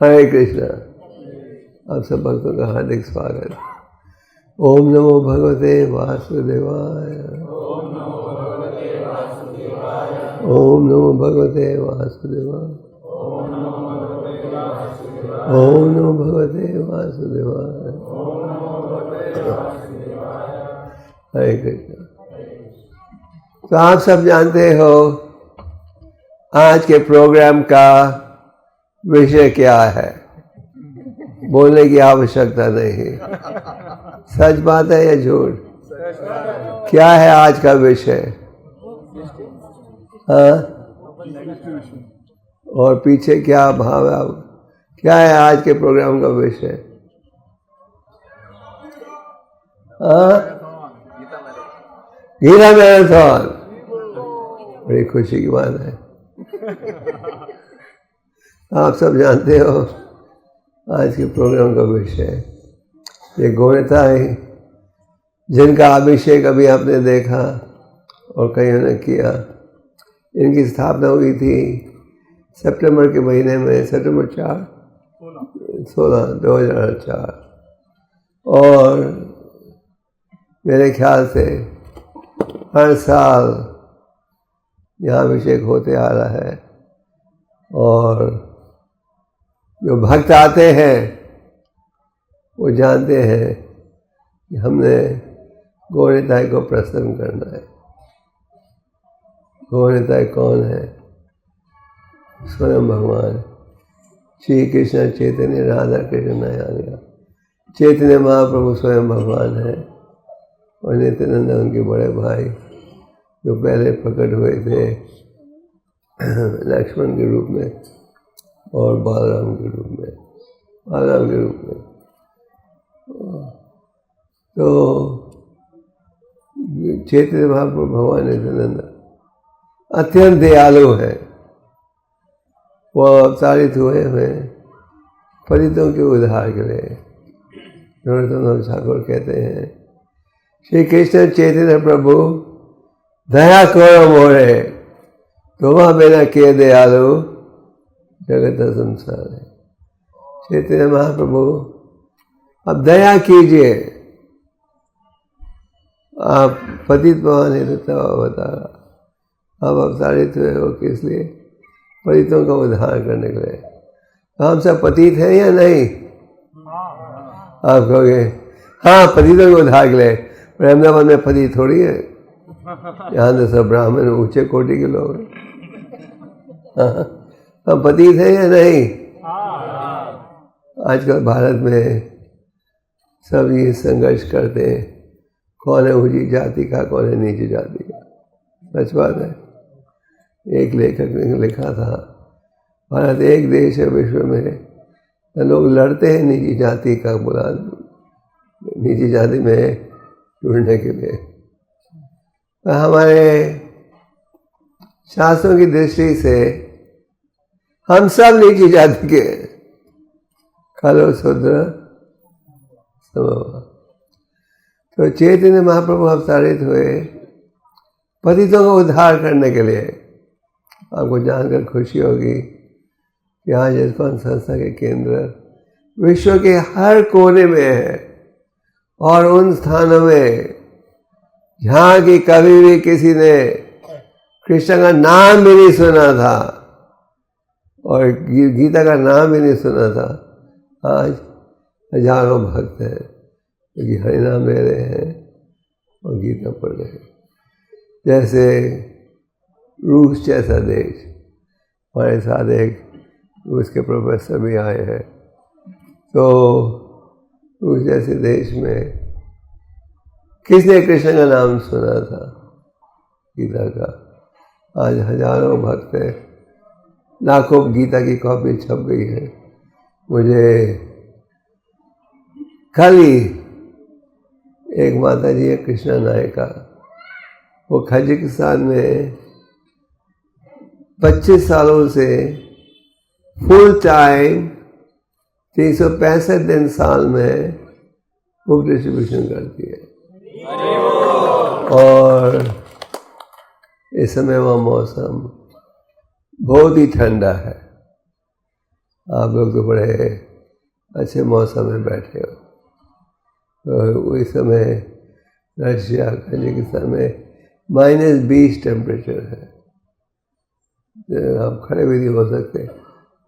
हरे कृष्णा। आप सब भक्तों का हार्दिक स्वागत। ओम नमो भगवते वासुदेवाय। ओम नमो भगवते वासुदेवाय। ओम नमो भगवते वासुदेवाय। हरे कृष्णा। तो आप सब जानते हो आज के प्रोग्राम का विषय क्या है। बोलने की आवश्यकता नहीं, सच बात है या झूठ? क्या है आज का विषय? हाँ, और पीछे क्या भाव है? क्या है आज के प्रोग्राम का विषय? हाँ, गीता मैराथन। बड़ी खुशी की बात है। आप सब जानते हो आज के प्रोग्राम का विषय ये गौणता है, जिनका अभिषेक अभी आपने देखा और कईयों ने किया। इनकी स्थापना हुई थी सितंबर के महीने में, सितंबर 16, 2004। और मेरे ख्याल से हर साल यहाँ अभिषेक होते आ रहा है। और जो भक्त आते हैं वो जानते हैं कि हमने गौरताई को प्रसन्न करना है। गौरताई कौन है? स्वयं भगवान श्री कृष्ण चैतन्य राधा कृष्ण नयान। चैतन्य महाप्रभु स्वयं भगवान है और नित्यानंद उनके बड़े भाई जो पहले प्रकट हुए थे लक्ष्मण के रूप में और बालराम के रूप में। तो चैतन्य महाप्रभु भगवान नित्यानंद अत्यंत दयालु है। वो अवतारित हुए हैं पतितों के उद्धार के लिए। नरोत्तम ठाकुर कहते हैं, श्री कृष्ण चैतन्य प्रभु दया करो मोरे, तुम्हारा बिना के दयालु जगत संसार है। चैतन्य महाप्रभु अब दया कीजिए। आप पतित भगवान है तो अवतार, आप अवतारित हुए हो किस लिए? पतितों का उद्धार करने के लिए। हम सब पतित हैं या नहीं? आप कहोगे हाँ पतितों के उद्धार के लिए, पर अहमदाबाद में पति थोड़ी है। यहाँ तो सब ब्राह्मण ऊंचे कोटि के लोग हैं। हम पतित हैं या नहीं? आजकल भारत में सब ये संघर्ष करते हैं, कौन है ऊंची जाति का, कौन है नीची जाति का। सच बात है। एक लेखक ने लिखा था, भारत एक देश है विश्व में लोग लड़ते हैं नीची जाति का बुला, नीची जाति में जुड़ने के लिए। तो हमारे शास्त्रों की दृष्टि से हम सब नीची जाति के, खलो शूद्र समवा। तो चैतन्य महाप्रभु अवतारित हुए पतितों का उद्धार करने के लिए। आपको जानकर खुशी होगी कि आज इस्कॉन संस्था के केंद्र विश्व के हर कोने में है और उन स्थानों में जहाँ की कभी भी किसी ने कृष्ण का नाम भी नहीं सुना था और गीता का नाम भी नहीं सुना था, आज हजारों भक्त हैं क्योंकि हरिनाम ले रहे हैं और गीता पढ़ रहे हैं। जैसे रूस जैसा देश, हमारे साथ एक रूस के प्रोफेसर भी आए हैं। तो रूस जैसे देश में किसने कृष्ण का नाम सुना था गीता का? आज हजारों भक्त हैं, लाखों गीता की कॉपी छप गई है। मुझे कल ही एक माता जी है कृष्णा नायका, वो कजाकिस्तान में 25 सालों से फुल टाइम 365 दिन साल में बुक डिस्ट्रीब्यूशन करती है। और इस समय वह मौसम बहुत ही ठंडा है। आप लोग तो बड़े अच्छे मौसम में बैठे हो। तो उस समय रशिया कजाकिस्तान में -20 टेम्परेचर है, आप खड़े भी नहीं हो सकते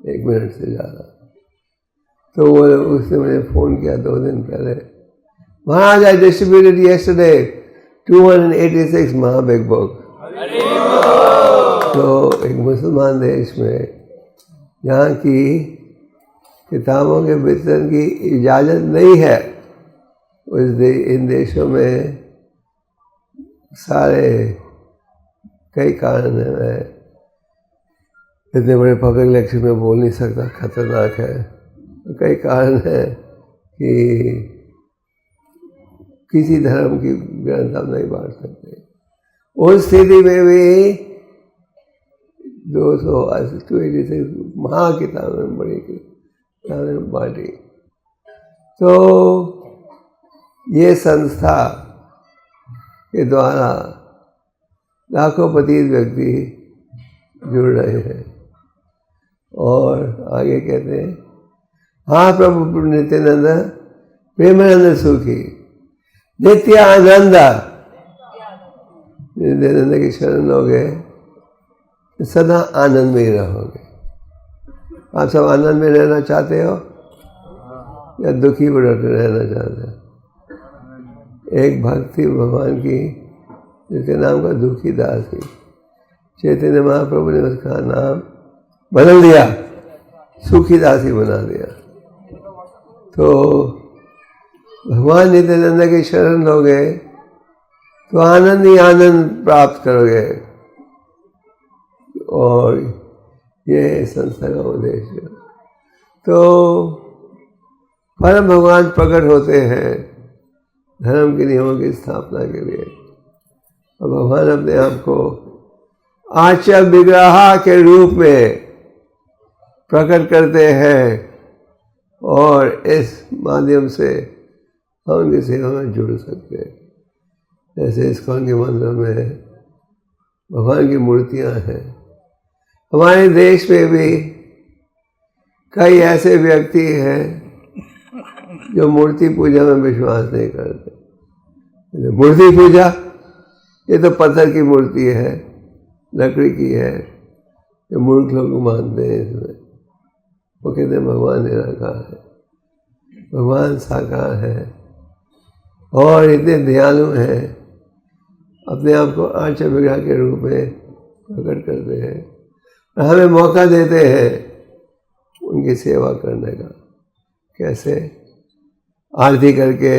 1 मिनट से ज़्यादा। तो वो उसने मुझे फ़ोन किया 2 दिन पहले, महाराज आई डिस्ट्रीब्यूटेड यस्टरडे 286 महाबिग बुक। तो एक मुसलमान देश में यहाँ की किताबों के वितरण की इजाज़त नहीं है। इन देशों में सारे कई कारण हैं, मैं इतने बड़े पब्लिक लेक्चर में बोल नहीं सकता, खतरनाक है। कई कारण हैं कि किसी धर्म की ग्रंथ आप नहीं बांट सकते। उस स्थिति में भी 286 महाकिताबें, बड़ी किताबें बांटी। तो ये संस्था के द्वारा लाखों पतित व्यक्ति जुड़ रहे हैं। और आगे कहते हैं, हाँ प्रभु नित्यानंद प्रेमानंद सुखी नित्य आनंद। नित्यानंद की शरण लोगे तो सदा आनंद में ही रहोगे। आप सब आनंद में रहना चाहते हो या दुखी रहना चाहते हो? एक भक्ति भगवान की जिसके नाम का दुखी दास ही, चैतन्य महाप्रभु ने उसका नाम बदल दिया, सुखी दास ही बना दिया। तो भगवान नित्यानंद की शरण लोगे तो आनंद ही आनंद प्राप्त करोगे। और ये संस्था का उद्देश्य। तो परम भगवान प्रकट होते हैं धर्म के नियमों की स्थापना के लिए, और भगवान अपने आप को आचल विग्रह के रूप में प्रकट करते हैं, और इस माध्यम से हम उनकी सेवा में जुड़ सकते हैं। जैसे इस्कॉन के मंदिर में भगवान की मूर्तियां हैं। हमारे देश में भी कई ऐसे व्यक्ति हैं जो मूर्ति पूजा में विश्वास नहीं करते। मूर्ति पूजा ये तो पत्थर की मूर्ति है, लकड़ी की है, ये मूर्ख लोग मानते हैं इसमें। वो कहते हैं भगवान निराकार है, भगवान साकार है, और इतने दयालु हैं, अपने आप को आंच विग्रह के रूप में प्रकट करते हैं, और हमें मौका देते हैं उनकी सेवा करने का। कैसे? आरती करके,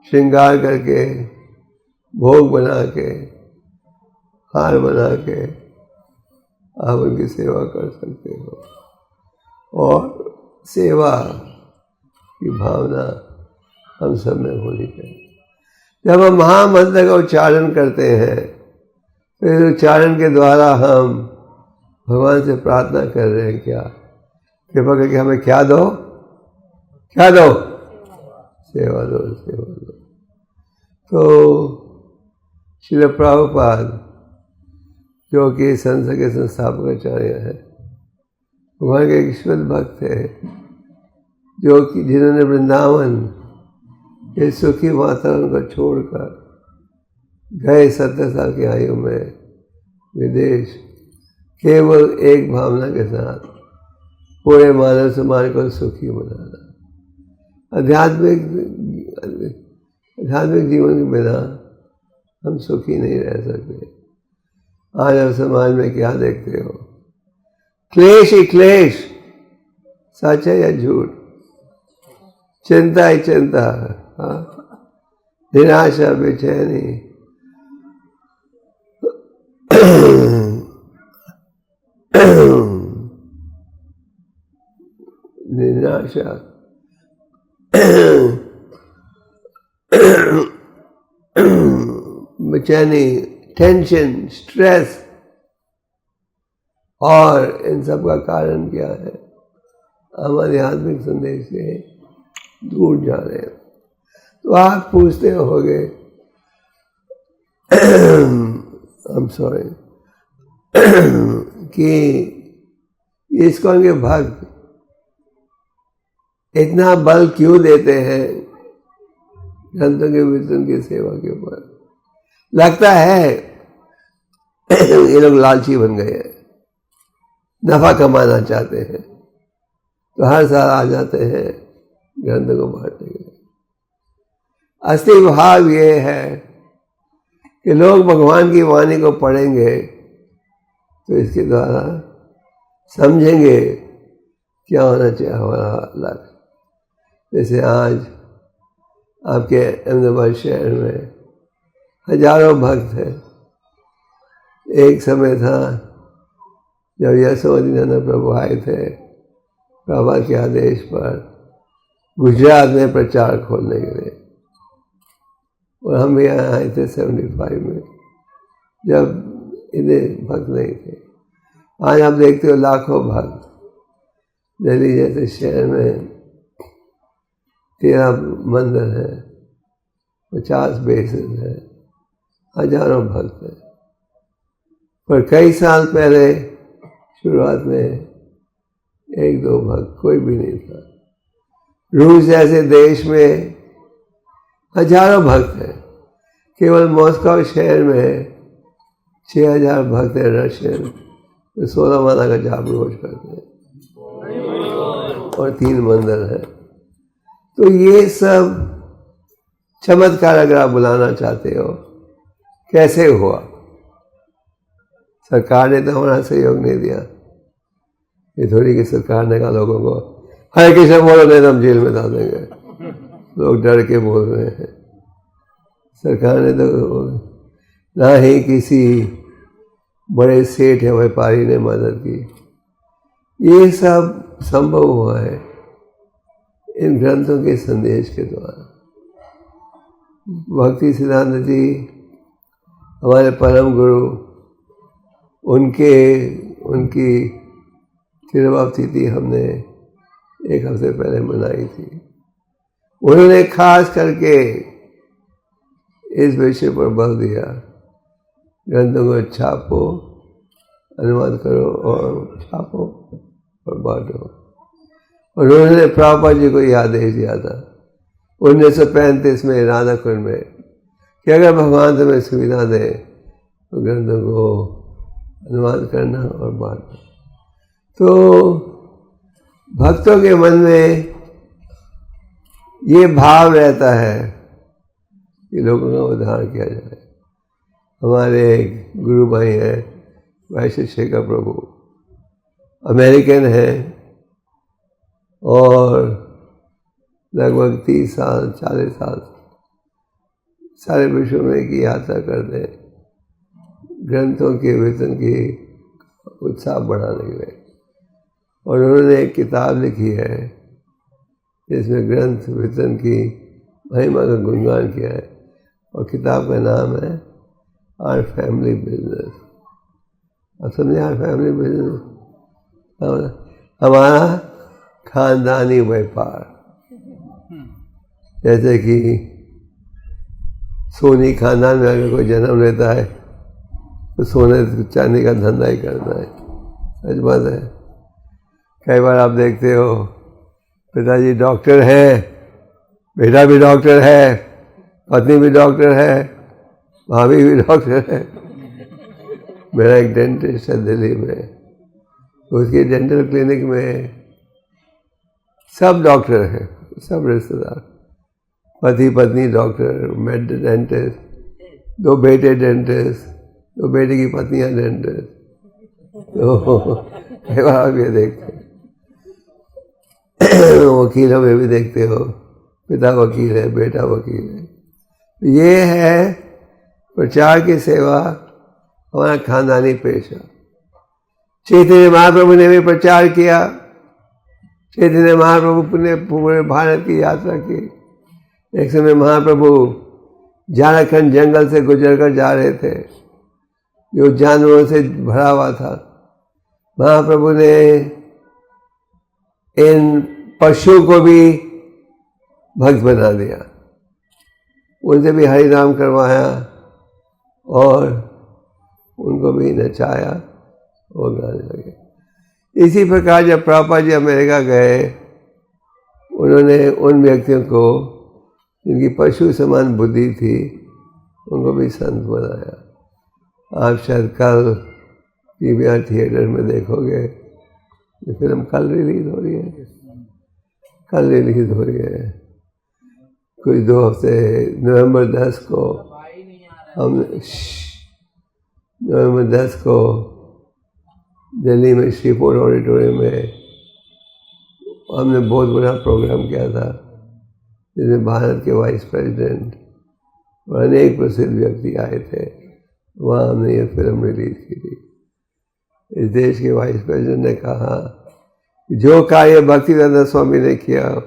श्रृंगार करके, भोग बना के, हार बना के आप उनकी सेवा कर सकते हो। और सेवा की भावना हम सब में होनी चाहिए। जब हम महामंत्र का उच्चारण करते हैं तो इस उच्चारण के द्वारा हम भगवान से प्रार्थना कर रहे हैं, क्या कृपा करके हमें क्या दो, क्या दो? सेवा दो, सेवा दो। तो श्रील प्रभुपाद जो कि संस्था के संस्थापक आचार्य हैं, भगवान के एक शुद्ध भक्त थे, जो कि जिन्होंने वृंदावन ये सुखी वातावरण को छोड़कर गए 70 साल की आयु में विदेश, केवल एक भावना के साथ पूरे मानव समाज को सुखी बनाना। आध्यात्मिक जीवन के बिना हम सुखी नहीं रह सकते। आज आप समाज में क्या देखते हो? क्लेश ही क्लेश, सच है या झूठ? चिंता ही चिंता, निराशा, बेचैनी, निराशा, बेचैनी, टेंशन, स्ट्रेस, और इन सब का कारण क्या है? हम आध्यात्मिक संदेश से दूर जा रहे हैं। तो आप पूछते होंगे, I'm sorry, कि इस्कॉन के भक्त इतना बल क्यों देते हैं ग्रंथों के वितरण की सेवा के ऊपर? लगता है ये लोग लालची बन गए हैं, नफा कमाना चाहते हैं, तो हर साल आ जाते हैं ग्रंथों को बांटने के लिए। असली भाव ये है कि लोग भगवान की वाणी को पढ़ेंगे तो इसके द्वारा समझेंगे क्या होना चाहिए हमारा लक्ष्य। जैसे आज आपके अहमदाबाद शहर में हजारों भक्त हैं। एक समय था जब यशोधीनंद प्रभु आए थे प्रभा के आदेश पर गुजरात में प्रचार खोलने के लिए, और हम यहाँ आए थे 75 में, जब इन्हें भक्त नहीं थे। आज आप देखते हो लाखों भक्त। दिल्ली जैसे शहर में 13 मंदिर हैं, 50 बेसिस हैं, हजारों भक्त हैं। पर कई साल पहले शुरुआत में 1-2 भक्त, कोई भी नहीं था। रूस जैसे देश में हजारों भक्त हैं। केवल मॉस्को शहर में 6000 भक्त हैं रशियन, 16 माला का जाप रोज करते हैं और 3 मंदिर हैं। तो ये सब चमत्कार अगर आप बुलाना चाहते हो, कैसे हुआ? सरकार ने तो हमारा सहयोग नहीं दिया। ये थोड़ी कि सरकार ने कहा लोगों को हरे कृष्ण बोलो नहीं तो हम जेल में डाल देंगे, लोग डर के बोल रहे हैं। सरकार ने तो ना ही किसी बड़े सेठ या व्यापारी ने मदद की। ये सब संभव हुआ है इन ग्रंथों के संदेश के द्वारा। भक्ति सिद्धांत जी हमारे परम गुरु, उनकी तिरुभाव तिथि हमने 1 हफ्ते पहले मनाई थी। उन्होंने खास करके इस विषय पर बल दिया, ग्रंथों को छापो, अनुवाद करो और छापो और बांटो। और उन्होंने प्रभुपाद जी को यह आदेश दिया था 1935 में राधाकुंड में कि अगर भगवान तुम्हें सुविधा दे तो ग्रंथों को अनुवाद करना और बांटना। तो भक्तों के मन में ये भाव रहता है कि लोगों का उद्धार किया जाए। हमारे गुरु भाई हैं वैश्य शेखर प्रभु, अमेरिकन हैं और लगभग 30 साल 40 साल सारे विश्व में की यात्रा करते हैं ग्रंथों के वितरण की उत्साह बढ़ाने के लिए। और उन्होंने एक किताब लिखी है जिसमें ग्रंथ वितरण की महिमा का गुणगान किया है, और किताब का नाम है आवर फैमिली बिजनेस। अब समझे आवर फैमिली बिजनेस? हमारा खानदानी व्यापार। जैसे कि सोनी खानदान में अगर कोई जन्म लेता है तो सोने चांदी का धंधा ही करना है। सच बात है। कई बार आप देखते हो पिताजी डॉक्टर हैं, बेटा भी डॉक्टर है, पत्नी भी डॉक्टर है, भाभी भी डॉक्टर है। मेरा एक डेंटिस्ट है दिल्ली में, उसकी डेंटल क्लिनिक में सब डॉक्टर हैं, सब रिश्तेदार, पति पत्नी डॉक्टर, मैं डेंटिस्ट, 2 बेटे डेंटिस्ट, 2 बेटे की पत्नियां डेंटिस्ट। तो कई बार आप ये देखते हैं। वकीलों में भी देखते हो, पिता वकील है, बेटा वकील है। ये है प्रचार की सेवा, हमारा खानदानी पेशा। चैतन्य महाप्रभु ने भी प्रचार किया। चैतन्य महाप्रभु ने पूरे भारत की यात्रा की। एक समय महाप्रभु झारखंड जंगल से गुजर कर जा रहे थे जो जानवरों से भरा हुआ था। महाप्रभु ने इन पशुओं को भी भक्त बना दिया, उनसे भी हरि नाम करवाया और उनको भी नचाया और गाने लगे। इसी प्रकार जब प्रभुपाद जी अमेरिका गए, उन्होंने उन व्यक्तियों को जिनकी पशु समान बुद्धि थी उनको भी संत बनाया। आप शायद कल पीवीआर थिएटर में देखोगे, ये फिल्म कल रिलीज हो रही है, कल रिलीज हो रही है, कुछ 2 हफ्ते, नवंबर 10 को नवंबर 10 को दिल्ली में श्रीपुर ऑडिटोरियम में हमने बहुत बड़ा प्रोग्राम किया था, जिसमें भारत के वाइस प्रेसिडेंट और अनेक प्रसिद्ध व्यक्ति आए थे। वहाँ हमने ये फिल्म रिलीज की थी। इस देश के वाइस प्रेसिडेंट ने कहा कि जो कार्य भक्तिवेदांता स्वामी ने किया,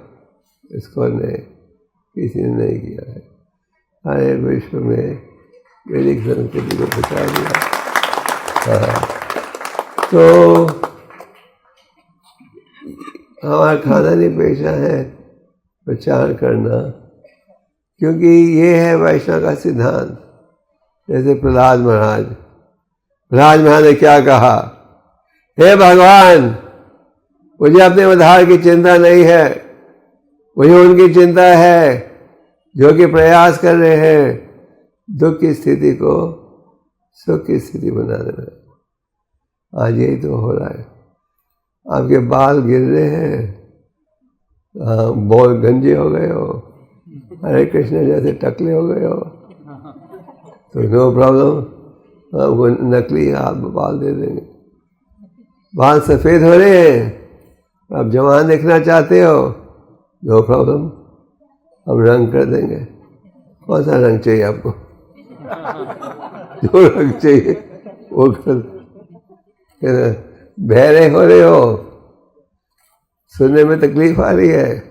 इसको ने किसी ने नहीं किया है। सारे विश्व में वैदिक संस्कृति को बचा दिया। तो हमारा खानदानी पेशा है प्रचार करना, क्योंकि ये है वैष्णव का सिद्धांत। जैसे प्रहलाद महाराज ने क्या कहा, हे भगवान, मुझे अपने उद्धार की चिंता नहीं है, मुझे उनकी चिंता है जो कि प्रयास कर रहे हैं दुख की स्थिति को सुख की स्थिति बना देना। आज यही तो हो रहा है। आपके बाल गिर रहे हैं, बहुत गंजे हो गए हो, हरे कृष्ण जैसे टकले हो गए हो, तो नो प्रॉब्लम, आपको नकली आप बाल दे देंगे। बाल सफ़ेद हो रहे हैं, आप जवान देखना चाहते हो, नो प्रॉब्लम, हम रंग कर देंगे। कौन सा रंग चाहिए आपको? जो रंग चाहिए वो कर। बहरे हो रहे हो, सुनने में तकलीफ आ रही है,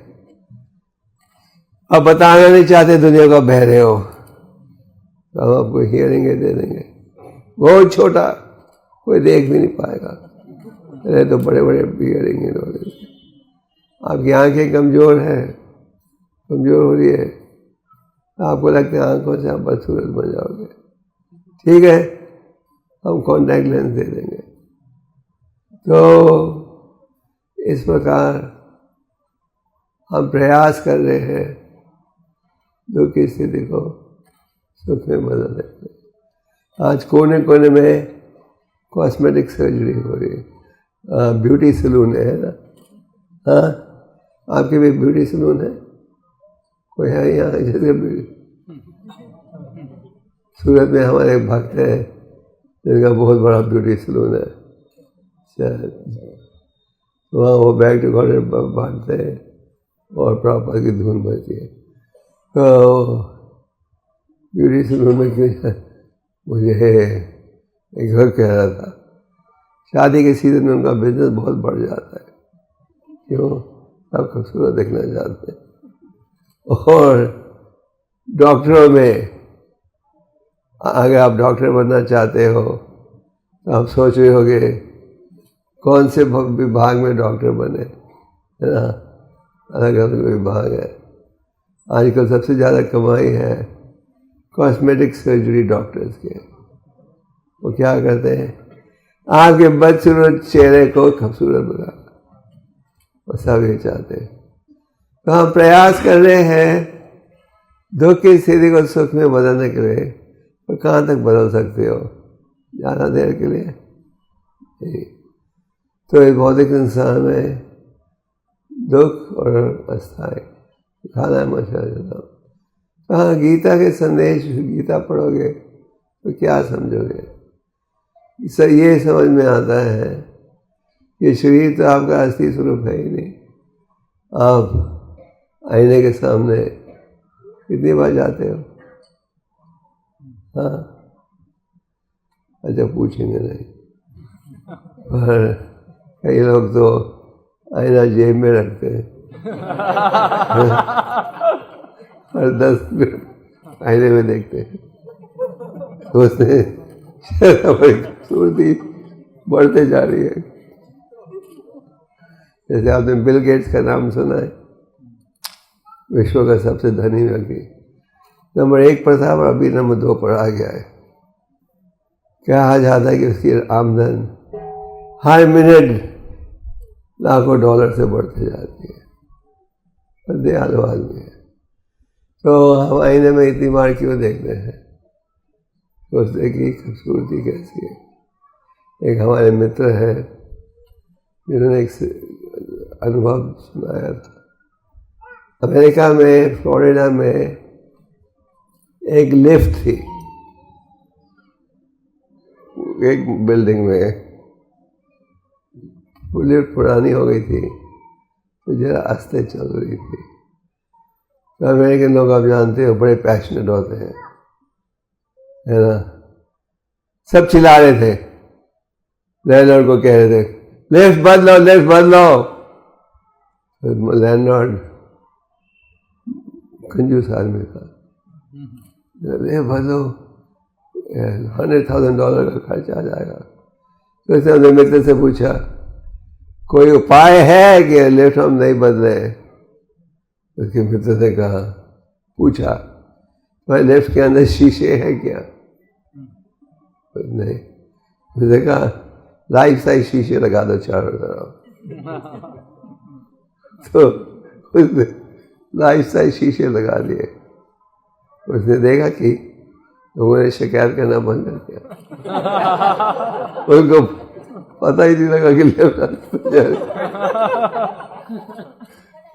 अब बताना नहीं चाहते दुनिया को बहरे हो, तो हम आपको हियरिंग एड दे देंगे, बहुत छोटा, कोई देख भी नहीं पाएगा। अरे तो बड़े बड़े हियरिंग एड हो रहे, आपकी आंखें कमज़ोर हो रही है, आपको लगता है आंखों से आप बदसूरत बन जाओगे, ठीक है, हम कॉन्टैक्ट लेंस दे देंगे। तो इस प्रकार हम प्रयास कर रहे हैं दुख की स्थिति को सुख में बदलने के। आज कोने कोने में कॉस्मेटिक सर्जरी हो रही है, ब्यूटी सैलून है ना। हाँ, आपके भी ब्यूटी सैलून है? कोई है यहाँ जैसे ब्यूटी? सूरत में हमारे एक भक्त है जिनका बहुत बड़ा ब्यूटी सैलून है, वहाँ वो बैग टू गॉड बांधते हैं और प्रॉपर की धुन बजती है। तो ब्यूटी सैलून में क्यों जाए? मुझे एक घर कह रहा था, शादी के सीजन में उनका बिजनेस बहुत बढ़ जाता है। क्यों? सब खूबसूरत देखना चाहते हैं। और डॉक्टरों में, अगर आप डॉक्टर बनना चाहते हो तो आप सोच रहे होगे कौन से विभाग में डॉक्टर बने, है ना, अलग अलग विभाग है। आजकल सबसे ज़्यादा कमाई है कॉस्मेटिक सर्जरी डॉक्टर्स के। वो क्या करते हैं, आपके बदसूरत चेहरे को खूबसूरत बना, वो सब ये चाहते हैं। तो हम प्रयास कर रहे हैं दुख की स्थिति को सुख में बदलने के लिए। तो कहाँ तक बदल सकते हो? ज़्यादा देर के लिए नहीं। तो इस भौतिक संसार में दुख और अस्थाई खाना मचा जाता हूँ। तो हाँ, गीता के संदेश, गीता पढ़ोगे तो क्या समझोगे? सर ये समझ में आता है कि शरीर तो आपका असली स्वरूप है ही नहीं। आप आईने के सामने कितनी बार जाते हो? हाँ, अच्छा, पूछेंगे नहीं, पर कई लोग तो आईना जेब में रखते हैं और 10 मिनट आईने में देखते हैं, सोचते हैं खूबसूरती बढ़ते जा रही है। जैसे आपने बिल गेट्स का नाम सुना है, विश्व का सबसे धनी व्यक्ति, नंबर 1 पर था और अभी नंबर 2 पर आ गया है। क्या आ जाता है कि उसकी आमदन हर मिनट लाखों डॉलर से बढ़ते जाती है, पर दयालु आदमी है। तो हम आईने में इतनी बार क्यों देखते हैं, सोचते कि खूबसूरती कैसी है। एक हमारे मित्र है जिन्होंने एक अनुभव सुनाया था। अमेरिका में फ्लोरिडा में एक लिफ्ट थी एक बिल्डिंग में, वो लिफ्ट पुरानी हो गई थी तो जरा आस्ते चल रही थी। तो अमेरिकन लोग आप जानते हो बड़े पैशनेट होते हैं, है ना। सब चिल्ला रहे थे, लैंडलॉर्ड को कह रहे थे लिफ्ट बदलो, लिफ्ट बदलो। तो लैंडलॉर्ड कंजूस आदमी था, लिफ्ट बदलो, $100,000 का खर्च आ जाएगा। तो इसने अपने मित्र से पूछा कोई उपाय है कि लिफ्ट हम नहीं बदले। उसके मित्र ने कहा, पूछा भाई लिफ्ट के अंदर शीशे हैं क्या? नहीं। उसने कहा लाइफ साइज शीशे लगा दो चारों तरफ। तो उसने लाइफ साइज शीशे लगा दिए। उसने देखा कि लोगों ने शिकायत करना बंद कर दिया। उनको पता ही नहीं लगा कि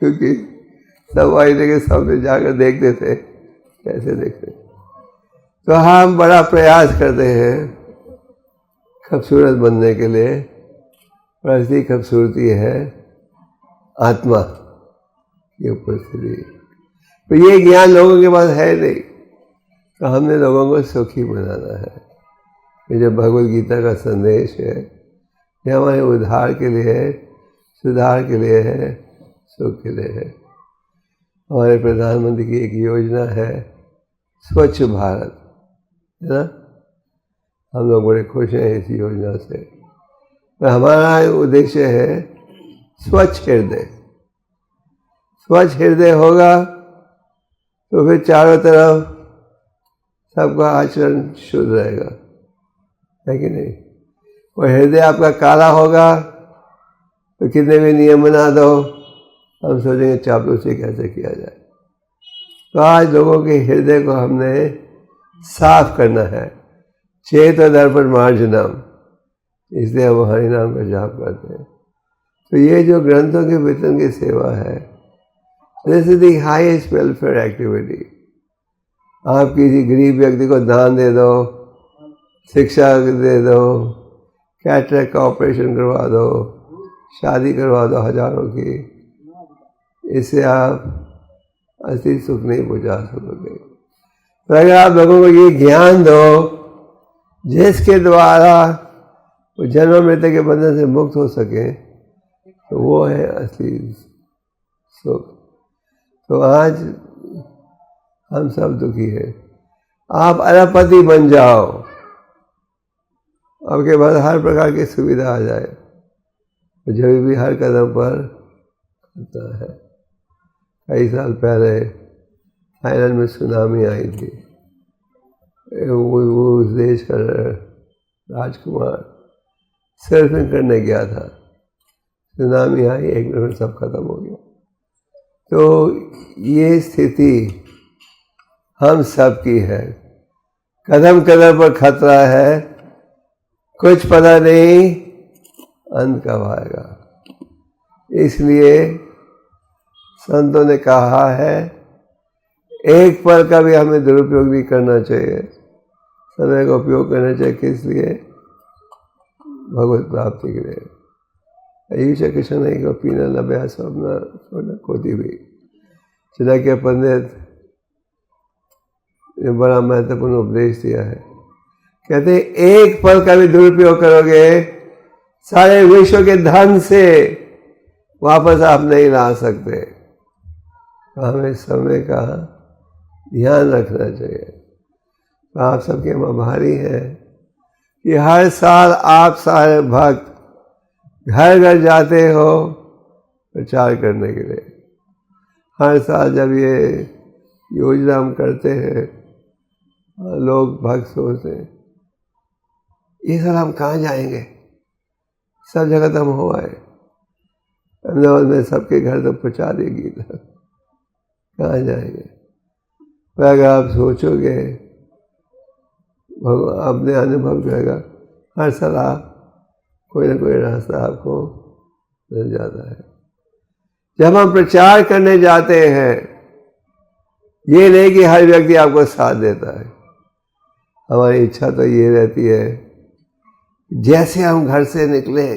क्योंकि सब आईने के सामने जाकर देखते थे, कैसे देखते। तो हम बड़ा प्रयास करते हैं खूबसूरत बनने के लिए, और असली खूबसूरती है आत्मा की उपस्थिति। तो ये ज्ञान लोगों के पास है नहीं, तो हमने लोगों को सुखी बनाना है। ये जो भगवद गीता का संदेश है ये हमारे उद्धार के लिए है, सुधार के लिए है, सुख के लिए है। हमारे प्रधानमंत्री की एक योजना है स्वच्छ भारत, है ना। हम लोग बड़े खुश हैं इस योजना से। तो हमारा उद्देश्य है स्वच्छ हृदय। स्वच्छ हृदय होगा तो फिर चारों तरफ सबका आचरण शुद्ध रहेगा, है कि नहीं। और हृदय आपका काला होगा तो कितने भी नियम बना दो, हम सोचेंगे चापलूसी कैसे किया जाए। तो आज लोगों के हृदय को हमने साफ करना है। चेत दर्पण मार्जनम, इसलिए हम हरि नाम का जाप करते हैं। तो ये जो ग्रंथों के वितरण की सेवा है, this is the highest welfare activity. आप किसी गरीब व्यक्ति को दान दे दो, शिक्षा दे दो, कैटरेक्ट का ऑपरेशन करवा दो, शादी करवा दो हजारों की, इससे आप असली सुख नहीं पहुँचा सकोगे। तो अगर आप लोगों को ये ज्ञान दो जिसके द्वारा वो जन्म मृत्यु के बंधन से मुक्त हो सके, तो वो है असली सुख। तो आज हम सब दुखी हैं। आप अरबपति बन जाओ, आपके पास हर प्रकार की सुविधा आ जाए, तो जब भी हर कदम पर होता है। कई साल पहले थाईलैंड में सुनामी आई थी। वो उस देश का राजकुमार सर्फिंग करने गया था, सुनामी आई, 1 मिनट में सब खत्म हो गया। तो ये स्थिति हम सब की है, कदम कदम पर खतरा है, कुछ पता नहीं अंत कब आएगा। इसलिए संतों ने कहा है एक पल का भी हमें दुरुपयोग नहीं करना चाहिए, समय का उपयोग करना चाहिए। किस लिए? भगवत प्राप्ति के लिए। आयुष्य कृष्ण नहीं को पीना लभ्या स्वप्न सोना खोती भी। चाणक्य पंडित ने बड़ा महत्वपूर्ण उपदेश दिया है। कहते एक पल का भी दुरुपयोग करोगे सारे विश्व के धन से वापस आप नहीं ला सकते। तो हमें समय का ध्यान रखना चाहिए। तो आप सबके हम आभारी हैं कि हर साल आप सारे भक्त घर घर जाते हो प्रचार करने के लिए। हर साल जब ये योजना हम करते हैं, लोग भक्त सोचते हैं ये साल हम कहाँ जाएंगे, सब जगह तो हम हो आए। अहमदाबाद में सबके घर तो पहुँचा दी गीता, कहाँ जाएंगे? पर अगर आप सोचोगे, अपने अनुभव करेगा, हर सलाह कोई ना कोई रास्ता आपको मिल जाता है। जब हम प्रचार करने जाते हैं, ये नहीं कि हर व्यक्ति आपको साथ देता है। हमारी इच्छा तो ये रहती है, जैसे हम घर से निकले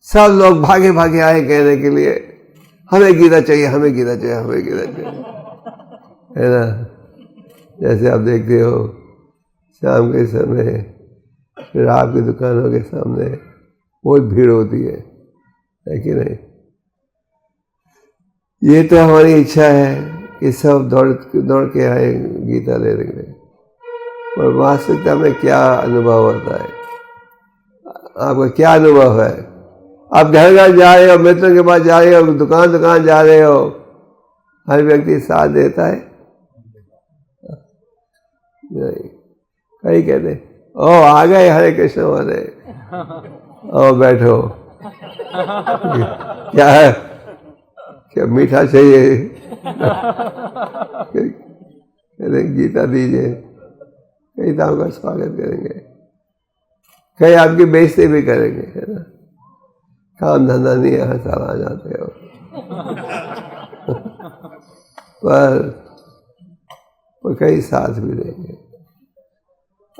सब लोग भागे भागे आए कहने के लिए, हमें गीता चाहिए, हमें गीता चाहिए, हमें गीता चाहिए, है ना? जैसे आप देखते हो शाम के समय शराब की दुकानों के सामने बहुत भीड़ होती है कि नहीं? ये तो हमारी इच्छा है कि सब दौड़ के आए गीता लेने के लिए, और वास्तविकता में क्या अनुभव होता है? आपका क्या अनुभव है? आप घर घर जा रहे हो, मित्रों के पास जा रहे हो, दुकान जा रहे हो, हर व्यक्ति साथ देता है? नहीं। कई कहते ओ आ गए हरे कृष्ण वाले, ओ बैठो, क्या है, क्या मीठा चाहिए? कहते गीता दीजिए, कई तो आपका स्वागत करेंगे, कई आपकी बेइज्जती भी करेंगे, है ना? काम धंधा नहीं है, हर साल आ जाते हो। पर कई साथ भी देंगे।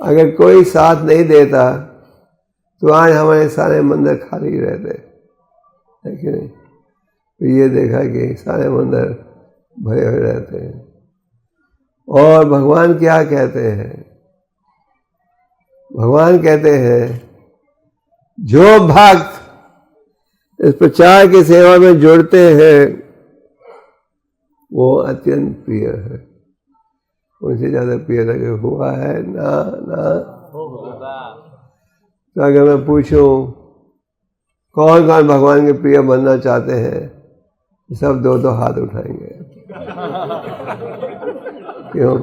अगर कोई साथ नहीं देता तो आज हमारे सारे मंदिर खाली रहते, है कि नहीं? तो ये देखा कि सारे मंदिर भरे हुए रहते हैं। और भगवान क्या कहते हैं? भगवान कहते हैं जो भक्त इस प्रचार की सेवा में जुड़ते हैं वो अत्यंत प्रिय है। उनसे ज्यादा प्रिय लगे हुआ है ना होगा। तो अगर मैं पूछूं कौन कौन भगवान के प्रिय बनना चाहते हैं, सब दो हाथ उठाएंगे। क्यों?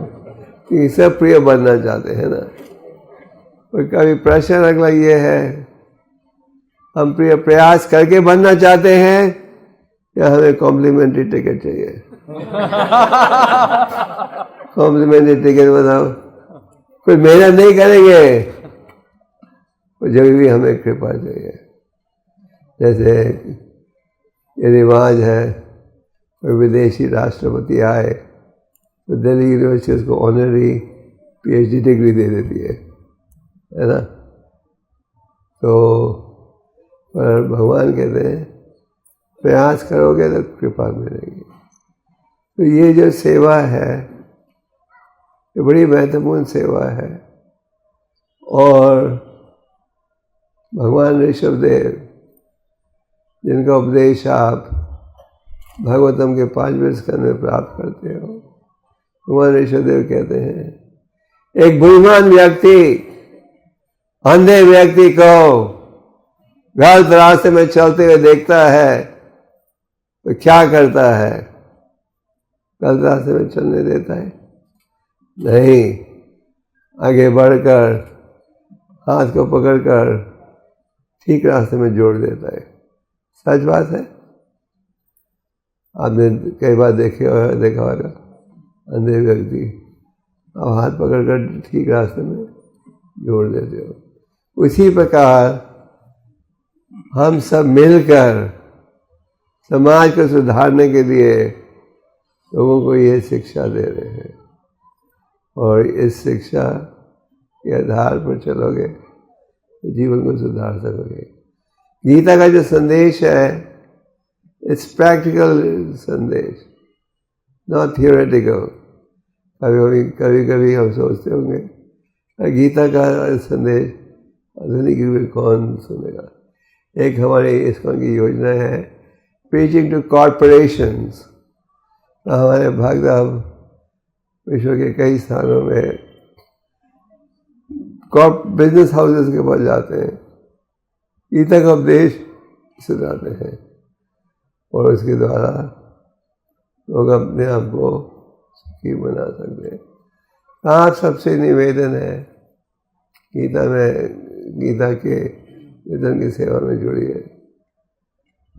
कि सब प्रिय बनना चाहते हैं ना। और कभी प्रश्न अगला ये है, हम प्रिय प्रयास करके बनना चाहते हैं या हमें कॉम्प्लीमेंट्री टिकट चाहिए? कॉम्प्लीमेंट्री टिकट बताओ, कोई मेहनत नहीं करेंगे, और जब भी हमें कृपा चाहिए। जैसे ये रिवाज है, कोई विदेशी राष्ट्रपति आए तो दिल्ली यूनिवर्सिटी उसको ऑनररी PhD डिग्री दे देती है ना? तो पर भगवान कहते हैं प्रयास करोगे तो कृपा मिलेगी। तो ये जो सेवा है ये बड़ी महत्वपूर्ण सेवा है। और भगवान ऋषभदेव जिनका उपदेश आप भागवतम के 5वें स्कंद में प्राप्त करते हो, भगवान ऋषभदेव कहते हैं एक बुद्धिमान व्यक्ति अंधे व्यक्ति को गलत रास्ते में चलते हुए देखता है तो क्या करता है? गलत रास्ते में चलने देता है? नहीं, आगे बढ़कर हाथ को पकड़कर ठीक रास्ते में जोड़ देता है। सच बात है। आपने कई बार देखा होगा अंधे व्यक्ति आप हाथ पकड़कर ठीक रास्ते में जोड़ देते हो। उसी प्रकार हम सब मिलकर समाज को सुधारने के लिए लोगों को ये शिक्षा दे रहे हैं, और इस शिक्षा के आधार पर चलोगे तो जीवन को सुधार सकोगे। गीता का जो संदेश है इट्स प्रैक्टिकल संदेश, नॉट थियोरेटिकल। कभी कभी हम सोचते होंगे गीता का संदेश आधुनिक युग में कौन सुनेगा। एक हमारे ISKCON की योजना है प्रीचिंग टू कॉरपोरेशंस। हमारे भक्त अब विश्व के कई स्थानों में बिजनेस हाउसेस के पास जाते हैं, गीता का उपदेश सुनाते हैं, और उसके द्वारा लोग अपने आप को सुखी बना सकते हैं। आप सबसे निवेदन है गीता के निधन की सेवा में जुड़िए।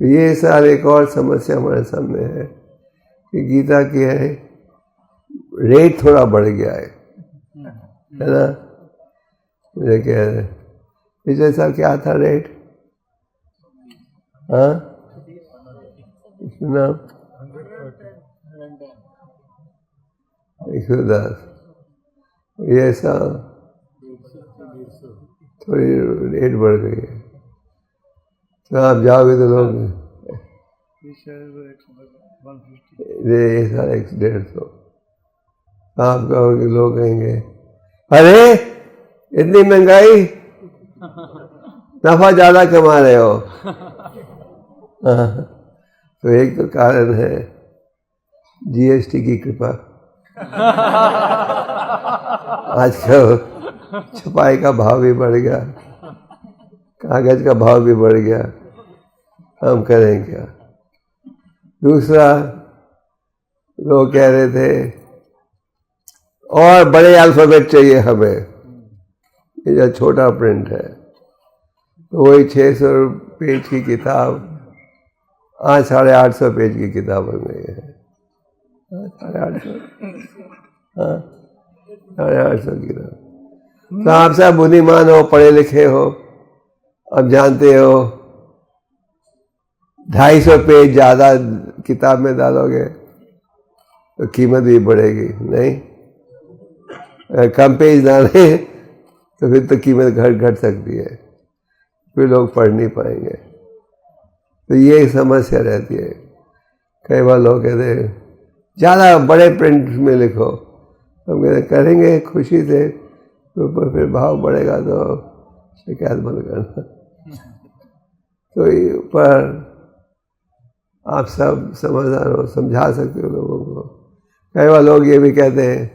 ये साल एक और समस्या हमारे सामने है कि गीता की है रेट थोड़ा बढ़ गया है ना। मुझे कह रहे पिछले साल क्या था रेट? हाँ सुना 110, ये साल थोड़ी रेट बढ़ गई है। तो आप जाओगे तो लोग ये साल 150, आप कहोगे, लोग कहेंगे अरे इतनी महंगाई, नफा ज्यादा कमा रहे हो। हाँ, तो एक तो कारण है जीएसटी की कृपा। आजकल छपाई का भाव भी बढ़ गया, कागज का भाव भी बढ़ गया, हम करें क्या। दूसरा, लोग कह रहे थे और बड़े अल्फाबेट चाहिए हमें, ये जो छोटा प्रिंट है, तो वही 600 पेज की किताब आज 850 पेज की किताब बन गई है। 850, हाँ 850 की किताब। तो आप सब बुद्धिमान हो, पढ़े लिखे हो, अब जानते हो 250 पेज ज्यादा किताब में डालोगे तो कीमत भी बढ़ेगी, नहीं? अगर कम पेज डाले तो फिर तो कीमत घट सकती है, फिर लोग पढ़ नहीं पाएंगे। तो ये समस्या रहती है। कई बार लोग कहते हैं ज़्यादा बड़े प्रिंट में लिखो, हम कहते करेंगे खुशी से, ऊपर फिर भाव बढ़ेगा तो शिकायत बंद करना। तो पर आप सब समझदार हो, समझा सकते हो लोगों को। कई बार लोग ये भी कहते हैं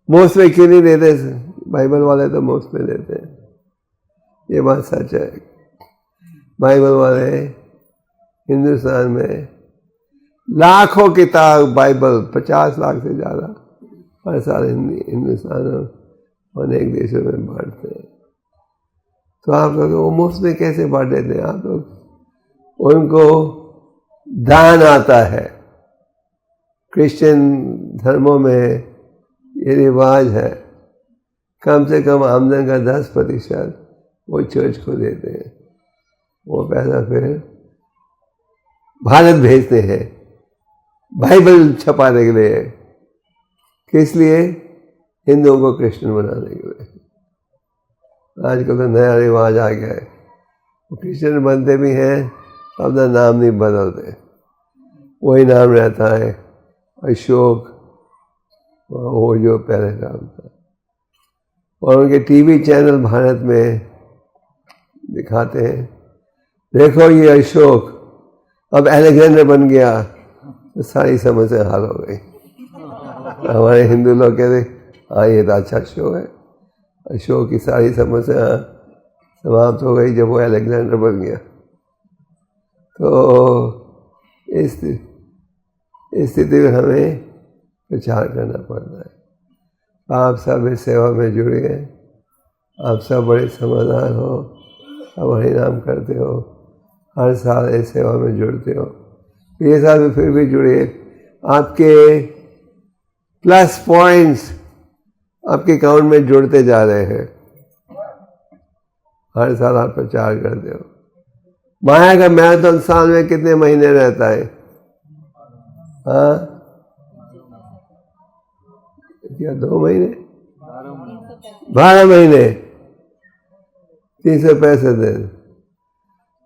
मुफ्त में क्यों नहीं देते, बाइबल वाले तो मुफ्त में देते हैं। ये बात सच है। बाइबल वाले हिंदुस्तान में लाखों किताब, बाइबल 50 लाख से ज़्यादा हर साल हिंदुस्तान और अनेक देशों में बांटते हैं। तो आप लोग वो मुफ्त में कैसे बांट देते हैं? आप लोग उनको दान आता है। क्रिश्चियन धर्मों में ये रिवाज है, कम से कम आमदन का 10% वो चर्च को देते हैं। वो पैसा फिर भारत भेजते हैं बाइबल छपाने के लिए। किस लिए? हिंदुओं को क्रिश्चियन बनाने के लिए। आजकल तो नया रिवाज आ गया है, क्रिश्चियन बनते भी हैं, अपना नाम नहीं बदलते, वही नाम रहता है अशोक, वो जो पहले नाम था। और उनके टीवी चैनल भारत में दिखाते हैं, देखो ये अशोक अब अलेक्जेंडर बन गया, तो सारी समस्या हल हो गई। हमारे हिंदू लोग कहते हाँ ये तो अच्छा शो है, अशोक की सारी समस्या समाप्त हो गई जब वो अलेक्जेंडर बन गया। तो इस स्थिति में हमें प्रचार करना पड़ता है। आप सब इस सेवा में जुड़िए, आप सब बड़े समझदार हो, सब हरि नाम करते हो, हर साल इस सेवा में जुड़ते हो। ये साल में फिर भी जुड़िए, आपके प्लस पॉइंट्स आपके अकाउंट में जुड़ते जा रहे हैं। हर साल आप प्रचार करते हो। माया का मैराथन साल में कितने महीने रहता है? हाँ क्या 2 महीने? 12 महीने, 365 दिन।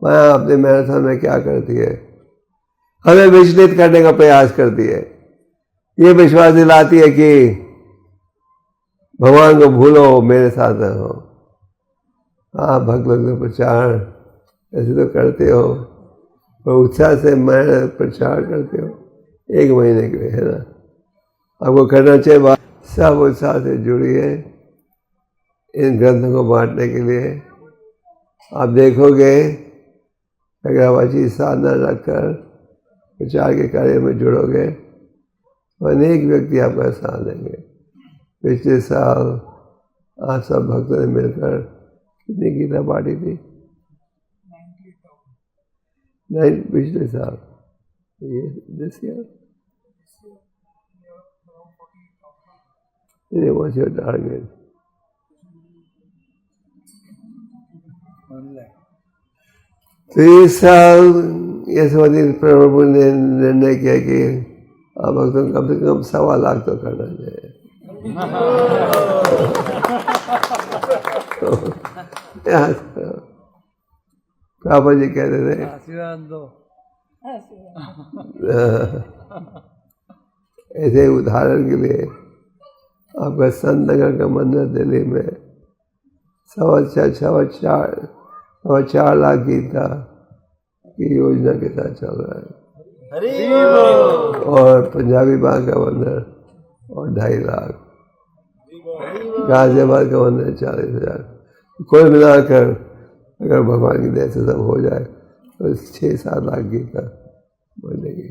माया अपने मैराथन में क्या करती है? हमें विचलित करने का प्रयास करती है। ये विश्वास दिलाती है कि भगवान को भूलो, मेरे साथ रहो। आप भक्त लोग तो प्रचार ऐसे तो करते हो, पर उत्साह से मैं प्रचार करते हो 1 महीने के लिए, है ना? आपको करना चाहिए। सब उत्साह से जुड़िए इन ग्रंथों को बांटने के लिए। आप देखोगे अगर आप अच्छी साधना रखकर प्रचार के कार्य में जुड़ोगे तो अनेक व्यक्ति आपका साथ देंगे। पिछले साल आप सब भक्तों ने मिलकर कितनी गीता बांटी थी? नहीं, पिछले साल, ये दिस ईयर, ये what's your target? तो इस साल यशवंती प्रभु ने निर्णय किया कि अब तो कम से कम 1.25 लाख तो करना चाहिए। पापा जी कहते थे आशीर्वाद दो। ऐसे उदाहरण के लिए आपका संत नगर का मंदिर दिल्ली में 4.25 लाख गीता की योजना के साथ चल रहा है, और पंजाबी बाग का मंदिर और 2.5 लाख, गाजियाबाद का मंदिर 40,000, कुल मिलाकर अगर भगवान की दया से सब हो जाए तो 6-7 लाख गीता बनेगी।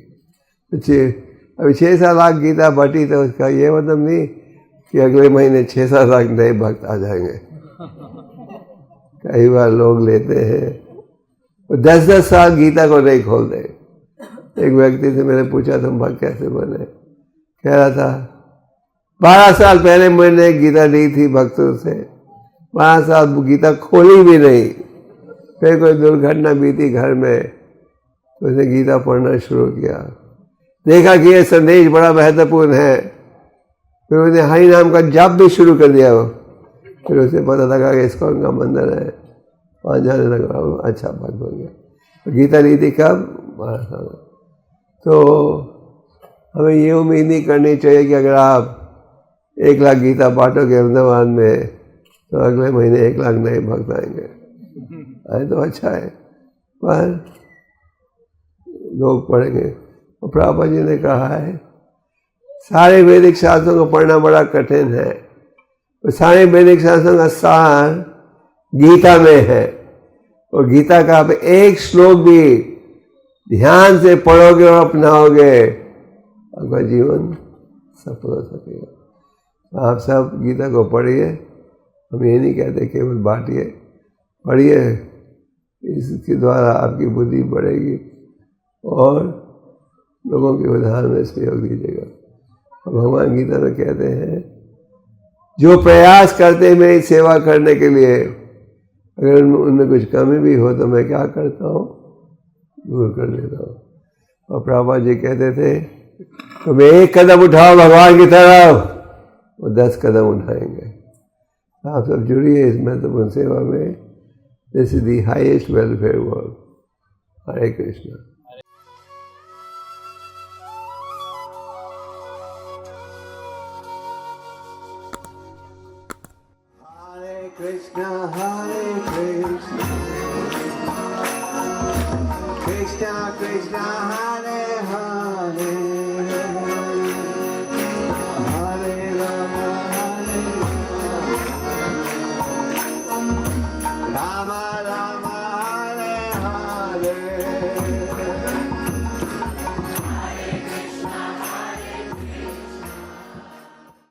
अभी 6-7 लाख गीता बटी तो उसका ये मतलब नहीं कि अगले महीने 6-7 लाख नए भक्त आ जाएंगे। कई बार लोग लेते हैं 10-10 साल गीता को नहीं खोलते। एक व्यक्ति से मैंने पूछा तुम भक्त कैसे बने, कह रहा था 12 साल पहले मैंने गीता ली थी भक्तों से, 12 साल गीता खोली भी नहीं, फिर कोई दुर्घटना बीती घर में तो उसने गीता पढ़ना शुरू किया, देखा कि ये संदेश बड़ा महत्वपूर्ण है, फिर उसने हरि नाम का जाप भी शुरू कर दिया। फिर उसे पता लगा कि इसको उनका मंदिर है, वहाँ जाने लगा, अच्छा भक्त बन गया। गीता ली थी कब? 12 साल। तो हमें ये उम्मीद नहीं करनी चाहिए कि अगर आप 1 लाख गीता बांटोगे अहमदाबाद में तो अगले महीने 1 लाख नए भक्त आएंगे। आए तो अच्छा है, पर लोग पढ़ेंगे। और प्रभुपाद जी ने कहा है सारे वैदिक शास्त्रों को पढ़ना बड़ा कठिन है, तो सारे वैदिक शास्त्रों का सार गीता में है, और गीता का आप एक श्लोक भी ध्यान से पढ़ोगे और अपनाओगे आपका जीवन सफल हो सकेगा। आप सब गीता को पढ़िए, हम ये नहीं कहते केवल बांटिए, पढ़िए, इसके द्वारा आपकी बुद्धि बढ़ेगी और लोगों के उद्धार में सहयोग दीजिएगा। भगवान गीता में कहते हैं जो प्रयास करते हैं मेरी सेवा करने के लिए, अगर उनमें कुछ कमी भी हो तो मैं क्या करता हूँ, दूर कर देता हूँ। और प्रभुपाद जी कहते थे तुम 1 कदम उठाओ भगवान की तरफ, वो 10 कदम उठाएंगे। आप सब जुड़िए इस महत्वपूर्ण सेवा में। This is the highest welfare work. Hare Krishna. Krishna, Hare Krishna, Krishna Krishna, Hare Hare, Hare Rama, Hare Rama, Rama Rama.